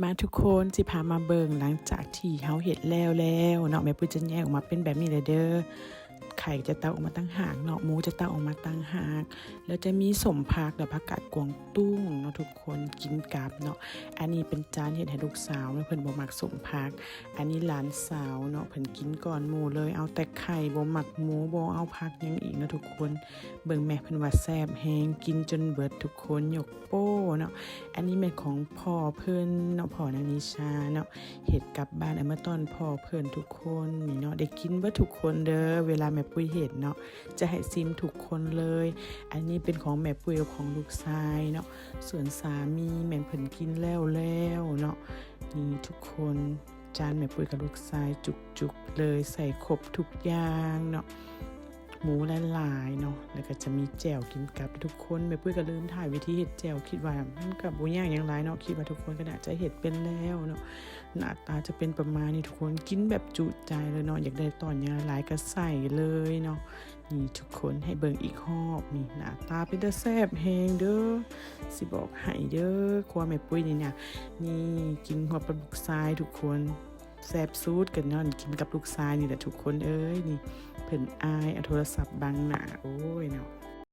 มาทุกคนสิพามาเบิ่งหลังจากที่เฮาเฮ็ดแล้วเนาะแม่ปุ้ยจะแยกออกมาเป็นแบบนี้เลยเด้อไข่จะเตาออกมาตั้งหากเนาะหมูจะเตาออกมาตั้งหากแล้วจะมีสมผักและผักกาดกวางตุ้งเนาะทุกคนกินกับเนาะอันนี้เป็นจานเฮ็ดให้ลูกสาวเพิ่นบ่มักสมผักอันนี้หลานสาวเนาะเพิ่นกินก่อนหมู่เลยเอาแต่ไข่บ่มักหมูบ่เอาผักหยังอีกเนาะทุกคนเบิ่งแม่เพิ่นว่าแซ่บแฮงกินจนเบิดทุกคนยกโป้เนาะอันนี้แม่ของพ่อเพิ่นเนาะพ่อนางนิชาเนาะเฮ็ดกลับบ้านเอามาต้อนพ่อเพิ่นทุกคนนี่เนาะได้กินเบิดทุกคนเด้อเวลาแม่ปุ้ยเฮ็ดเนาะจะให้ซิมทุกคนเลยอันนี้เป็นของแม่ปุ้ยกับของลูกชายเนาะส่วนสามีแม่เพิ่นกินแล้วเนาะนี่ทุกคนจานแม่ปุ้ยกับลูกชายจุกๆเลยใส่ครบทุกอย่างเนาะหมูหลายๆเนาะแล้วก็จะมีแจ่วกินกับทุกคนแม่ปุ้ยก็ลืมถ่ายวิธีเฮ็ดแจ่วคิดว่ามันก็บ่ยากหยังหลายเนาะคิดว่าทุกคนก็น่าจะเฮ็ดเป็นแล้วเนาะหน้าตาจะเป็นประมาณนี้ทุกคนกินแบบจุใจเลยเนาะอยากได้ตอนยังหลายก็ใส่เลยเนาะนี่ทุกคนให้เบิ่งอีกรอบนี่หน้าตาเป็นตาแซ่บแฮงเด้อสิบอกให้เด้อครัวแม่ปุ้ยนี่กินหัวปลาดุกทรายทุกคนแซ่บซูดกันเนาะกินกับลูกชายนี่แหละทุกคนเอ้ยนี่เพิ่นอายเอาโทรศัพท์บังหน้าโอ้ยเนาะ